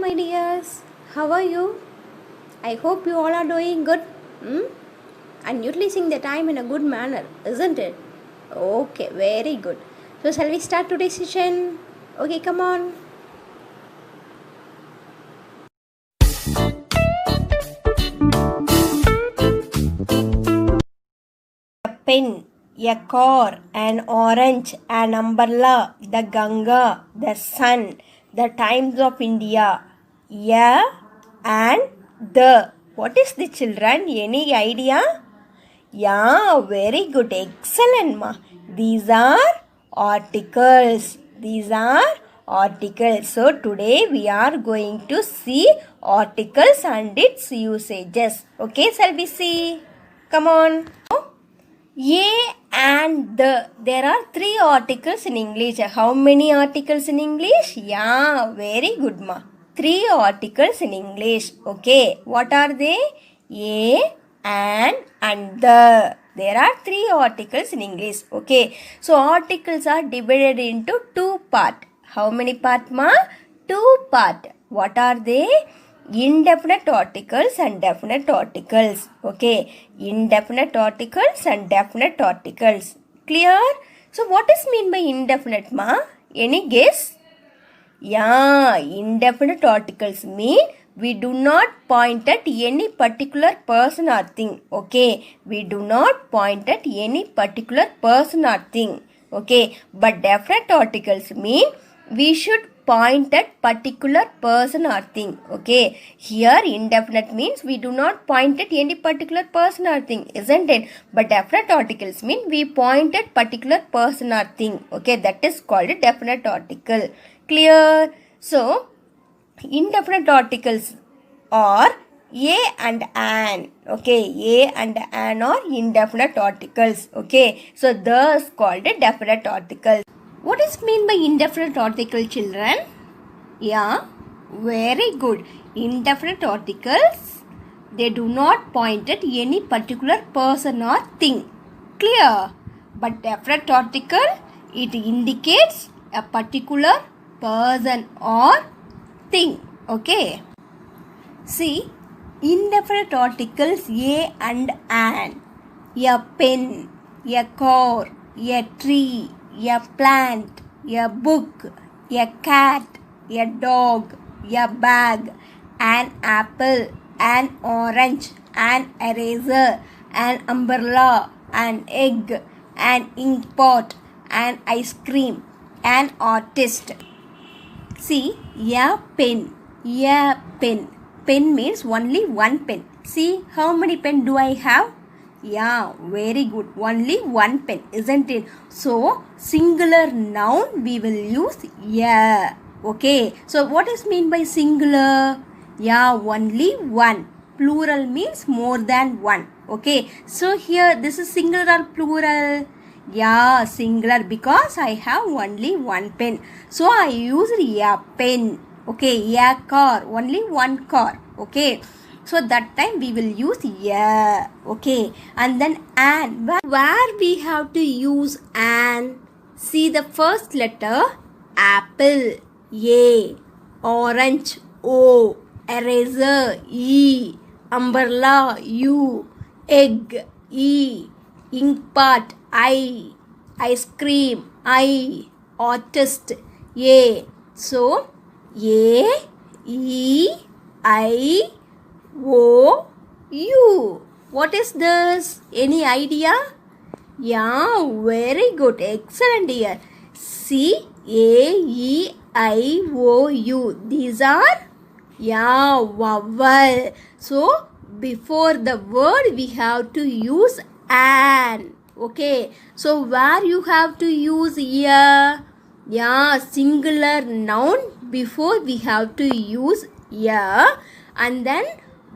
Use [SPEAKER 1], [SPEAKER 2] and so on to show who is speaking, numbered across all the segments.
[SPEAKER 1] my dears. How are you? I hope you all are doing good. And utilizing the time in a good manner, isn't it? Okay, very good. So, shall we start today's session? Okay, come on. A pen, a car, an orange, an umbrella, the Ganga, the sun, the times of India, a and the. What is the children? Any idea? Yeah, very good. Excellent, ma. These are articles. These are articles. So today we are going to see articles and its usages. Okay, shall we see? Come on. A and the. There are three articles in English. How many articles in English? Yeah, very good, ma. Three articles in English. Okay, what are they? A and the. There are three articles in English. Okay, so articles are divided into two parts. How many parts, ma? Two parts. What are they? Indefinite articles and definite articles. Okay, indefinite articles and definite articles. Clear? So what is mean by indefinite, ma? Any guess? Yeah, indefinite articles mean we do not point at any particular person or thing. Okay, we do not point at any particular person or thing. Okay, but definite articles mean we should point at particular person or thing. Okay, here indefinite means we do not point at any particular person or thing, isn't it? But definite articles mean we point at particular person or thing. Okay, that is called a definite article. Clear? So indefinite articles are a and an. Okay, a and an are indefinite articles. Okay, so the is called a definite article. What is mean by indefinite article, children? Yeah, very good. Indefinite articles, they do not point at any particular person or thing. Clear? But definite article, it indicates a particular person or thing. Okay. See, indefinite articles a and an. A pen, a car, a tree, a plant, a book, a cat, a dog, a bag, an apple, an orange, an eraser, an umbrella, an egg, an ink pot, an ice cream, an artist. See, a pen, a pen. Pen means only one pen. See, how many pen do I have? Yeah, very good. Only one pen, isn't it? So, singular noun we will use a. Okay. So, what is mean by singular? Yeah, only one. Plural means more than one. Okay. So, here this is singular or plural? Yeah, singular because I have only one pen. So, I use a pen. Okay, a car. Only one car. Okay. So that time we will use a. Okay. And then an. Where we have to use an? See the first letter. Apple. A. Orange. O. Eraser. E. Umbrella. U. Egg. E. Ink pot. I. Ice cream. I. Artist. A. So A. E. I. O. U. What is this? Any idea? Yeah, very good. Excellent here. C. A. E. I. O. U. These are, yeah, vowel. So, before the word we have to use an. Okay. So, where you have to use a? Yeah, singular noun. Before we have to use a. And then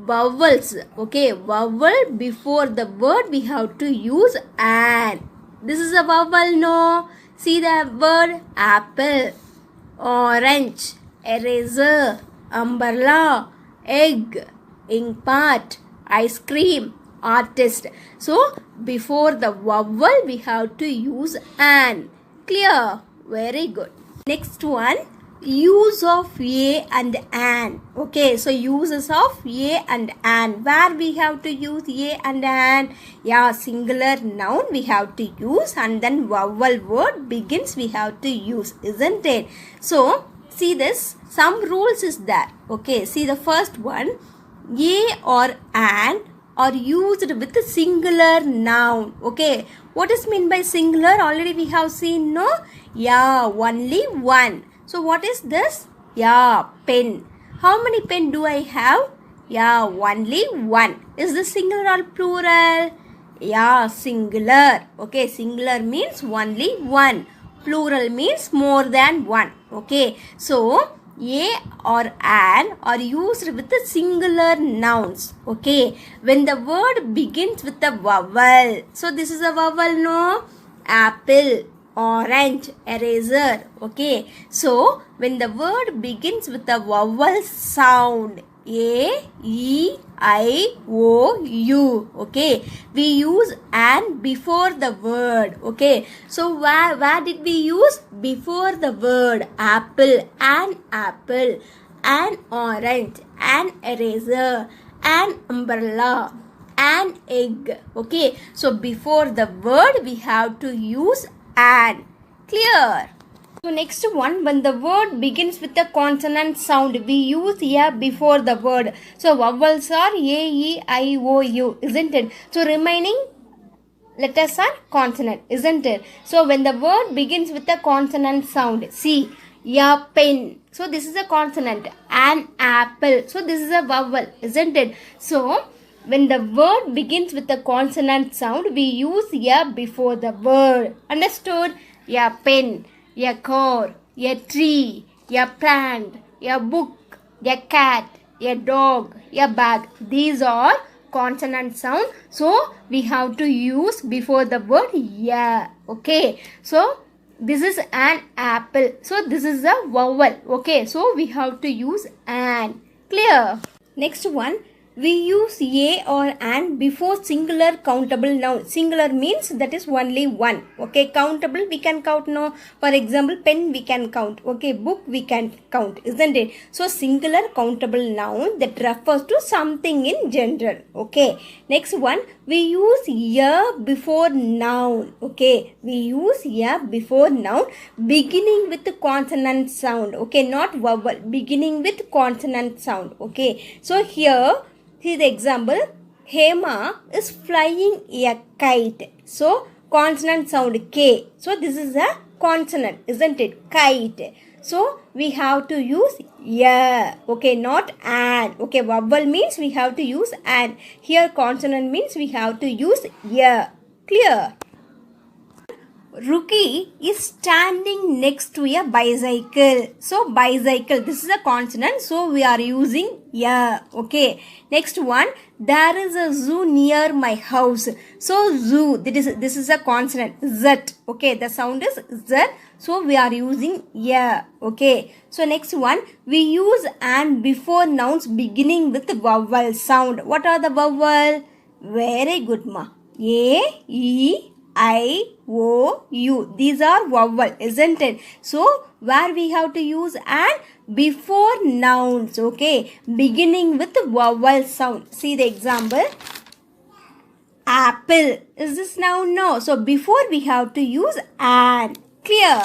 [SPEAKER 1] vowels. Okay, vowel before the word we have to use an. This is a vowel, no? See the word apple, orange, eraser, umbrella, egg, ink pot, ice cream, artist. So before the vowel we have to use an. Clear? Very good. Next one, use of a and an. Okay, so uses of a and an. Where we have to use a and an? Yeah, singular noun we have to use, and then vowel word begins we have to use, isn't it? So see this, some rules is there. Okay, see the first one, a or an are used with a singular noun. Okay, what is mean by singular? Already we have seen, no? Yeah, only one. So what is this? Yeah, pen. How many pen do I have? Yeah, only one. Is this singular or plural? Yeah, singular. Okay, singular means only one. Plural means more than one. Okay, so a or an are used with the singular nouns. Okay, when the word begins with a vowel. So this is a vowel, no? Apple, orange, eraser. Okay, so when the word begins with a vowel sound, A, E, I, O, U. Okay, we use an before the word. Okay, so where did we use? Before the word. Apple, an apple, an orange, an eraser, an umbrella, an egg. Okay, so before the word we have to use an. Clear? So next one, when the word begins with a consonant sound, we use a before the word. So vowels are A, E, I, O, U, isn't it? So remaining letters are consonant, isn't it? So when the word begins with a consonant sound, see, a pen. So this is a consonant. An apple. So this is a vowel, isn't it? So when the word begins with a consonant sound, we use a before the word. Understood? A pen, a car, a tree, a plant, a book, a cat, a dog, a bag. These are consonant sound. So we have to use before the word yeah. Okay. So this is an apple. So this is a vowel. Okay. So we have to use an. Clear? Next one. We use a or an before singular countable noun. Singular means that is only one. Okay, countable we can count, no? For example, pen we can count. Okay, book we can count, isn't it? So singular countable noun that refers to something in general. Okay, next one, we use a before noun. Okay, we use a before noun beginning with consonant sound. Okay, not vowel, beginning with consonant sound. Okay, so here see the example, Hema is flying a kite. So consonant sound K. So this is a consonant, isn't it? Kite. So we have to use ya. Okay, not an. Okay, vowel means we have to use an. Here consonant means we have to use ya. Clear? Ruki is standing next to a bicycle. So bicycle, this is a consonant, so we are using yeah. Okay, next one, there is a zoo near my house. So zoo, this is a consonant z. Okay, the sound is z, so we are using yeah. Okay, so next one, we use and before nouns beginning with vowel sound. What are the vowel? Very good, ma. A, E, I, O, U. These are vowel, isn't it? So where we have to use an before nouns. Okay, beginning with vowel sound. See the example. Apple. Is this noun? No. So before we have to use an. Clear?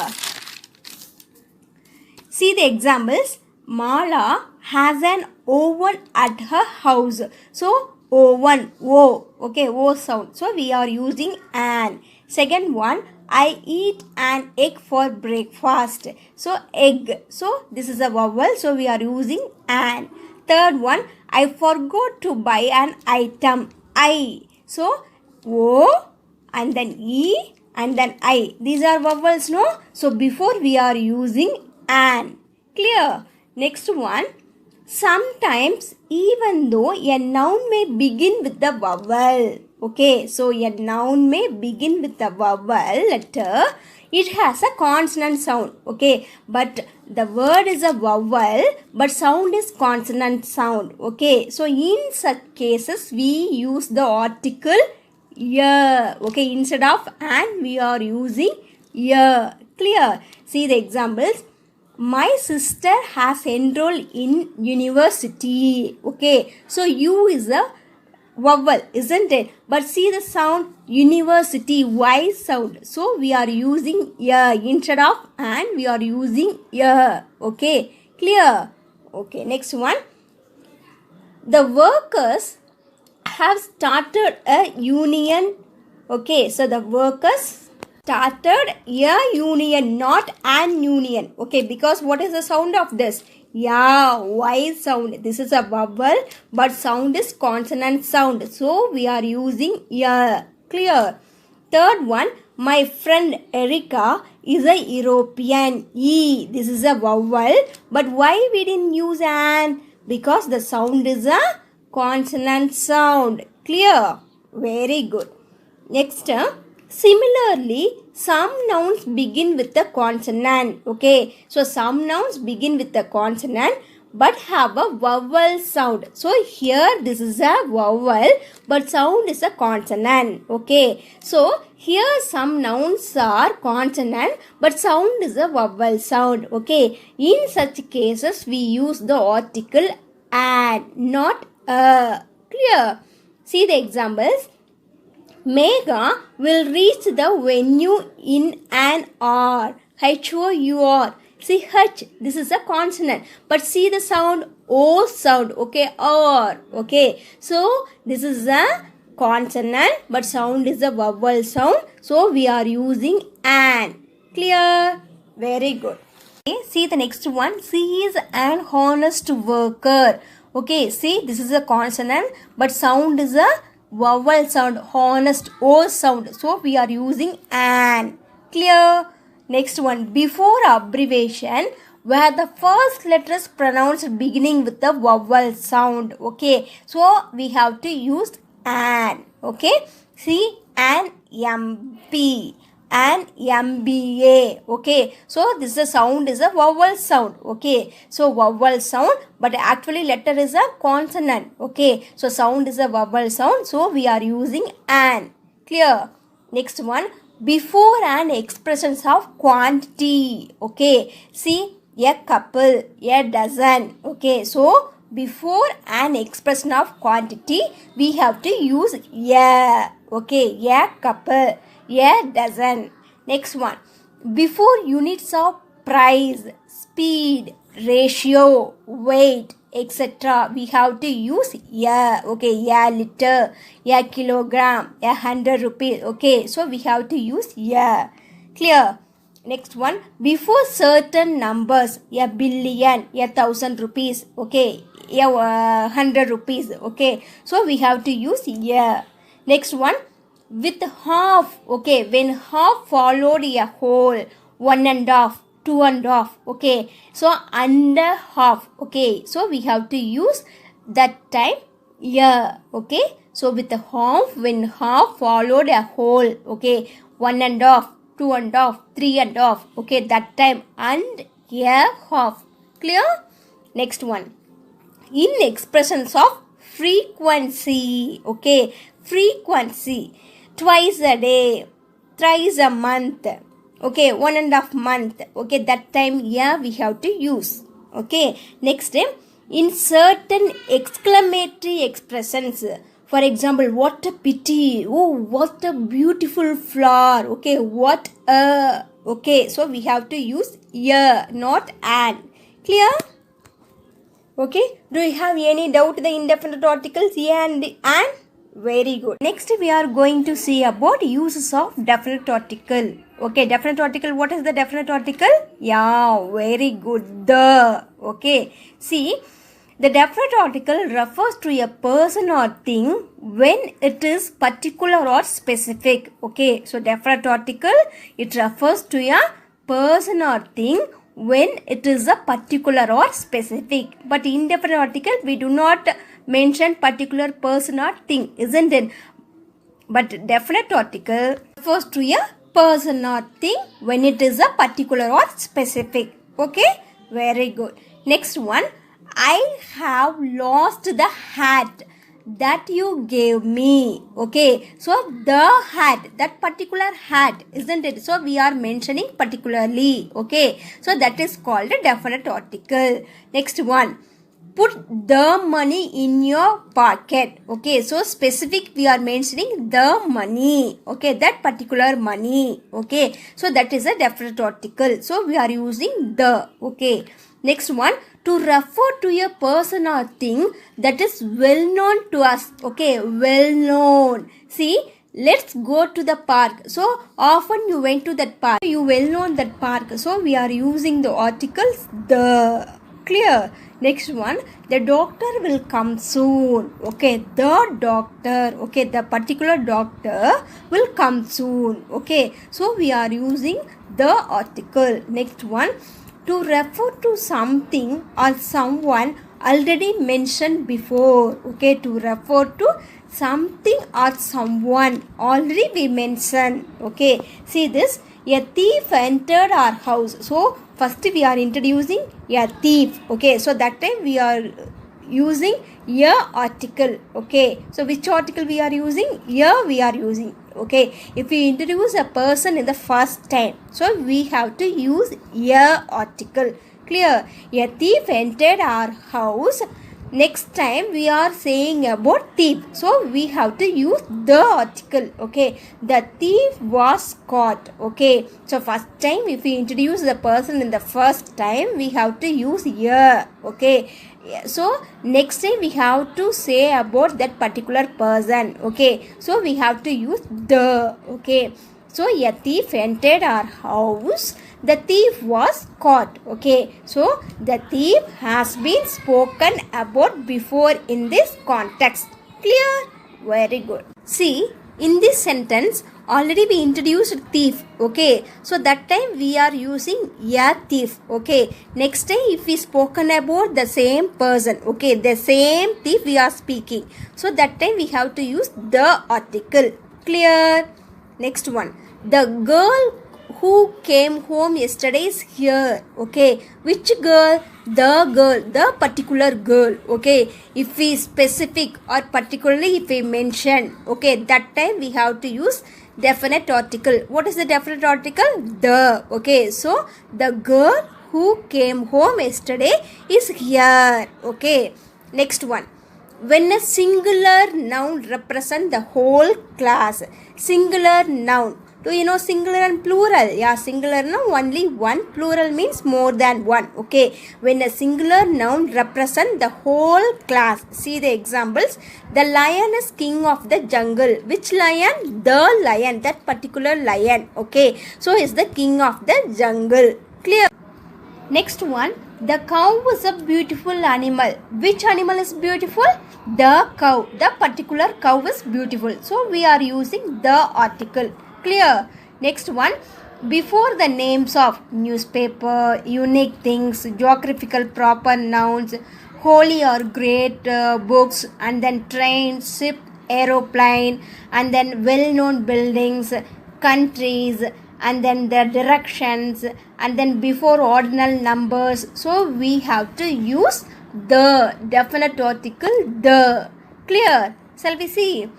[SPEAKER 1] See the examples. Mala has an oven at her house. So oven, O. Okay, O sound. So we are using an. Second one, I eat an egg for breakfast. So egg. So this is a vowel. So we are using an. Third one, I forgot to buy an item. I. So O and then E and then I. These are vowels, no? So before we are using an. Clear? Next one. Sometimes even though a noun may begin with the vowel. Okay, so a noun may begin with the vowel letter. It has a consonant sound. Okay, but the word is a vowel, but sound is consonant sound. Okay, so in such cases, we use the article yeah. Okay, instead of and we are using yeah. Clear? See the examples. my sister has enrolled in university. Okay, so U is a vowel, isn't it? But see the sound university, Y sound. So we are using ya instead of and we are using ya. Okay, clear? Okay, next one. The workers have started a union. Okay, so the workers started a union, not an union. Okay, because what is the sound of this? Yeah, Y sound. This is a vowel, but sound is consonant sound. So we are using ya. Clear? Third one, my friend Erica is a European. E. This is a vowel, but why we didn't use an? Because the sound is a consonant sound. Clear? Very good. Next, similarly, some nouns begin with a consonant. Okay, so some nouns begin with a consonant but have a vowel sound. So here this is a vowel but sound is a consonant. Okay, so here some nouns are consonant but sound is a vowel sound. Okay, in such cases we use the article and, not a. Clear? See the examples. Megha will reach the venue in an hour. H-O-U-R. See H, this is a consonant. But see the sound O sound. Okay, or. Okay, so this is a consonant but sound is a vowel sound. So we are using an. Clear? Very good. Okay, see the next one. She is an honest worker. Okay, see this is a consonant but sound is a vowel sound, honest, O sound. So we are using an. Clear? Next one, before abbreviation, where the first letter is pronounced beginning with the vowel sound. Okay, so we have to use an. Okay, see an MP. And MBA. Okay, so this is sound is a vowel sound. Okay, so vowel sound but actually letter is a consonant. Okay, so sound is a vowel sound, so we are using an. Clear? Next one, before an expressions of quantity. Okay, see a couple, a dozen. Okay, so before an expression of quantity we have to use a. Okay, a couple, a dozen. Next one, before units of price, speed, ratio, weight, etc. we have to use a. Okay, a liter, a kilogram, 100 rupees. Okay, so we have to use a. Clear? Next one, before certain numbers, a billion, 1,000 rupees. Okay, 100 rupees. Okay, so we have to use a. Next one, with half. Okay, when half followed a whole, 1.5, 2.5. Okay, so under half. Okay, so we have to use that time a. Okay, so with the half, when half followed a whole. Okay, 1.5, 2.5, 3.5. Okay, that time and a half. Clear? Next one, in expressions of frequency. Okay, frequency, twice a day, thrice a month. Okay, 1.5 month. Okay, that time yeah we have to use. Okay, next, in certain exclamatory expressions, for example, what a pity, oh what a beautiful flower. Okay, what a. Okay, so we have to use a, not an. Clear? Okay, do you have any doubt the indefinite articles a and an? Very good. Next we are going to see about uses of definite article. Okay, definite article, what is the definite article? Yeah, very good. The. Okay, see, the definite article refers to a person or thing when it is particular or specific. Okay, so definite article, it refers to a person or thing when it is a particular or specific. But indefinite article, we do not mention particular person or thing, isn't it? But definite article refers to a person or thing when it is a particular or specific. Okay, very good. Next one, I have lost the hat. that you gave me. Okay, so the hat, that particular hat, isn't it? So we are mentioning particularly. Okay, so that is called a definite article. Next one, put the money in your pocket. Okay, so specific we are mentioning the money. Okay, that particular money. Okay, so that is a definite article. So we are using the. Okay, next one, to refer to a person or thing that is well known to us. Okay, well known. See, let's go to the park. So often you went to that park, you well known that park, so we are using the articles the. Clear? Next one, the doctor will come soon. Okay, the doctor, okay, the particular doctor will come soon. Okay, so we are using the article. Next one, to refer to something or someone already mentioned before. Okay, to refer to something or someone already we mentioned. Okay, see this, a thief entered our house. So first we are introducing a thief. Okay, so that time we are using a article. Okay, so which article we are using? Here we are using. Okay, if we introduce a person in the first time, so we have to use a article. Clear? A thief entered our house. Next time we are saying about thief, so we have to use the article. Okay, the thief was caught. Okay, so first time if we introduce the person in the first time, we have to use a. Okay, so next time we have to say about that particular person. Okay, so we have to use the. Okay, so a thief entered our house. The thief was caught. Okay, so the thief has been spoken about before in this context. Clear? Very good. See, in this sentence already we introduced thief. Okay, so that time we are using a thief. Okay, next time if we spoken about the same person, okay, the same thief we are speaking, so that time we have to use the article. Clear? Next one, the girl who came home yesterday is here. Okay, which girl? The particular girl. Okay, if we specific or particularly if we mention, okay, that time we have to use definite article. What is the definite article? The. Okay, so the girl who came home yesterday is here. Okay, next one, when a singular noun represents the whole class. Singular noun, do you know singular and plural? Yeah, singular noun only one, plural means more than one. Okay, when a singular noun represents the whole class. See the examples. The lion is king of the jungle. Which lion? The lion, that particular lion. Okay, so is the king of the jungle. Clear? Next one, the cow is a beautiful animal. Which animal is beautiful? The cow. The particular cow is beautiful. So we are using the article. Clear? Next one, before the names of newspaper, unique things, geographical proper nouns, holy or great books, and then train, ship, aeroplane, and then well-known buildings, countries, and then their directions, and then before ordinal numbers, so we have to use the definite article the. Clear? Shall we see?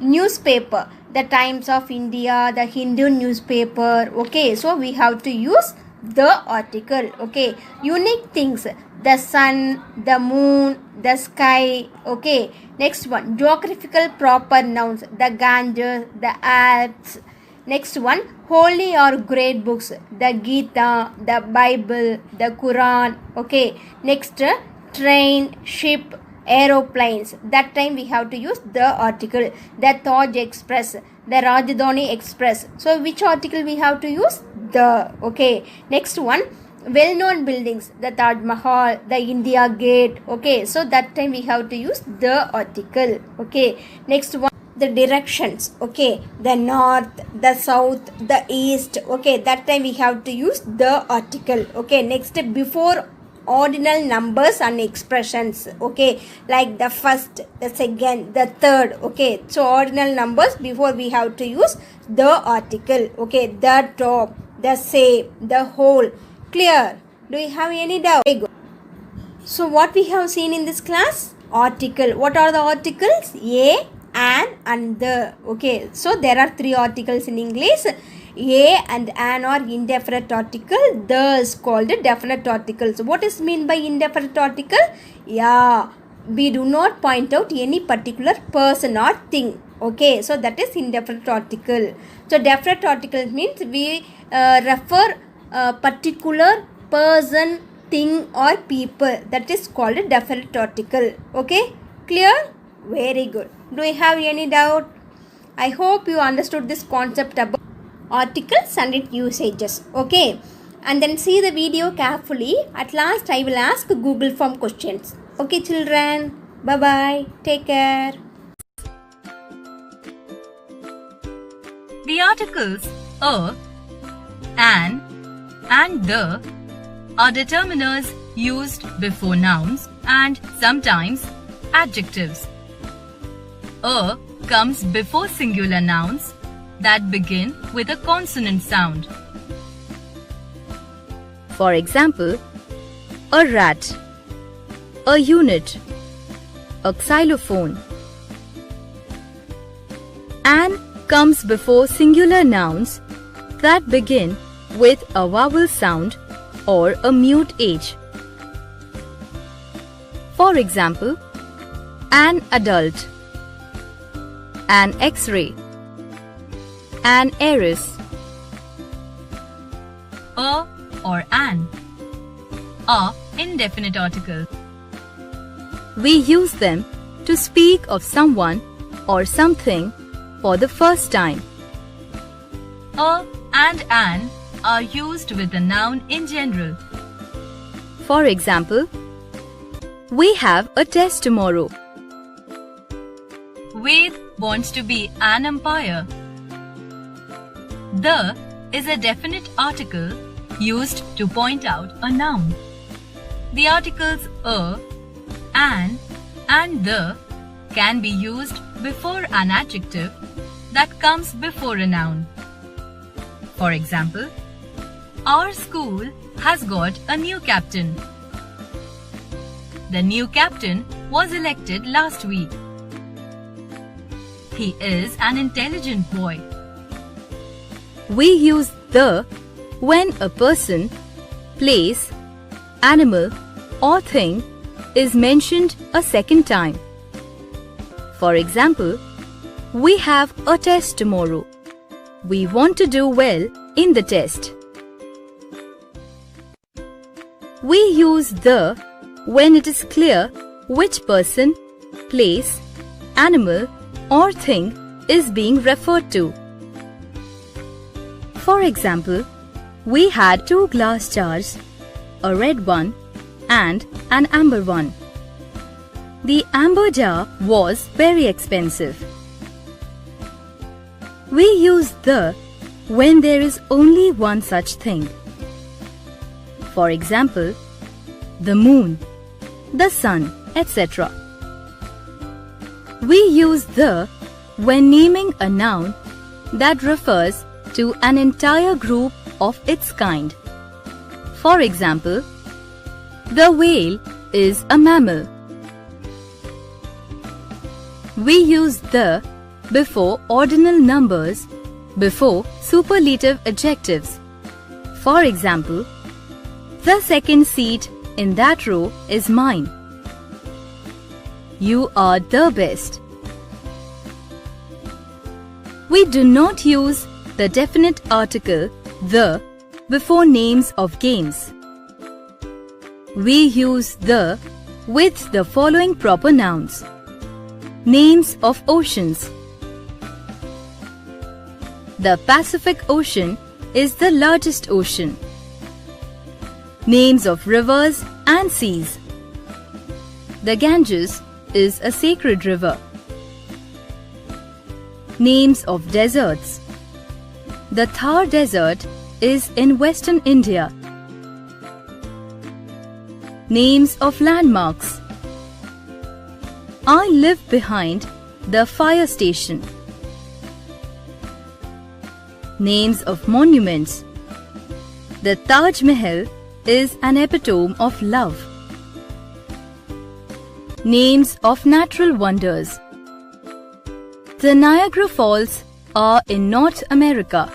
[SPEAKER 1] Newspaper, the Times of India, the Hindu newspaper. Okay, so we have to use the article. Okay, unique things, the sun, the moon, the sky. Okay, next one, geographical proper nouns, the Ganges, the Alps. Next one, holy or great books, the Gita, the Bible, the Quran. Okay, next, train, ship, aeroplanes. That time we have to use the article. The Taj Express, the Rajdhani Express. So which article we have to use? The. Okay, next one, well-known buildings, the Taj Mahal, the India Gate. Okay, so that time we have to use the article. Okay, next one, the directions. Okay, the north, the south, the east. Okay, that time we have to use the article. Okay, next, before ordinal numbers and expressions. Okay, like the first, the second, the third. Okay, so ordinal numbers, before we have to use the article. Okay, the top, the same, the whole. Clear? Do you have any doubt? So what we have seen in this class? article. What are the articles? A, and the. Okay, so there are three articles in English. A and an are indefinite article. The is called definite article. So what is mean by indefinite article? Yeah, we do not point out any particular person or thing. Okay, so that is indefinite article. So definite article means we refer a particular person, thing or people. That is called a definite article. Okay, clear? Very good. Do you have any doubt? I hope you understood this concept about articles and its usages. Okay, and then see the video carefully. At last I will ask Google form questions. Okay children, bye bye, take care.
[SPEAKER 2] The articles a, an and the are determiners used before nouns and sometimes adjectives. A comes before singular nouns that begin with a consonant sound. For example, a rat, a unit, a xylophone. An comes before singular nouns that begin with a vowel sound or a mute age. For example, an adult, an X-ray, an heiress. A or an are indefinite articles. We use them to speak of someone or something for the first time. A and an are used with a noun in general. For example, we have a test tomorrow. Ved wants to be an umpire. The is a definite article used to point out a noun. The articles a, an and the can be used before an adjective that comes before a noun. For example, our school has got a new captain. The new captain was elected last week. He is an intelligent boy. We use the when a person, place, animal or thing is mentioned a second time. For example, we have a test tomorrow. We want to do well in the test. We use the when it is clear which person, place, animal or thing is being referred to. For example, we had 2 glass jars, a red one and an amber one. The amber jar was very expensive. We use the when there is only one such thing. For example, the moon, the sun, etc. We use the when naming a noun that refers to an entire group of its kind. For example, the whale is a mammal. We use the before ordinal numbers, before superlative adjectives. For example, the second seat in that row is mine. You are the best. We do not use the definite article the before names of games. We use the with the following proper nouns. Names of oceans. The Pacific Ocean is the largest ocean. Names of rivers and seas. The Ganges is a sacred river. Names of deserts. The Thar Desert is in Western India. Names of landmarks. I live behind the fire station. Names of monuments. The Taj Mahal is an epitome of love. Names of natural wonders. The Niagara Falls are in North America.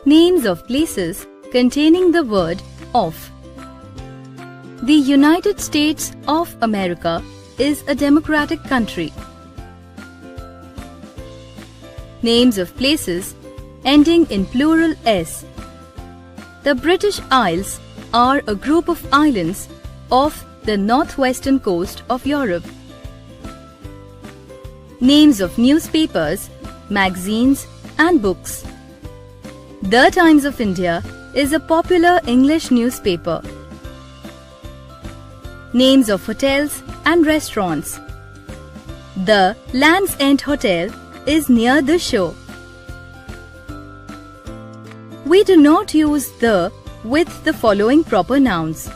[SPEAKER 2] Names of places containing the word of. The United States of America is a democratic country. Names of places ending in plural s. The British Isles are a group of islands off the northwestern coast of Europe. Names of newspapers, magazines and books. The Times of India is a popular English newspaper. Names of hotels and restaurants. The Land's End Hotel is near the shore. We do not use the with the following proper nouns.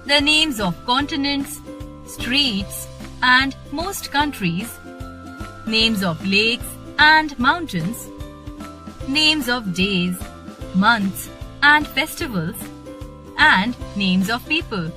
[SPEAKER 2] The names of continents, streets and most countries. Names of lakes and mountains. Names of days, months and festivals. And names of people.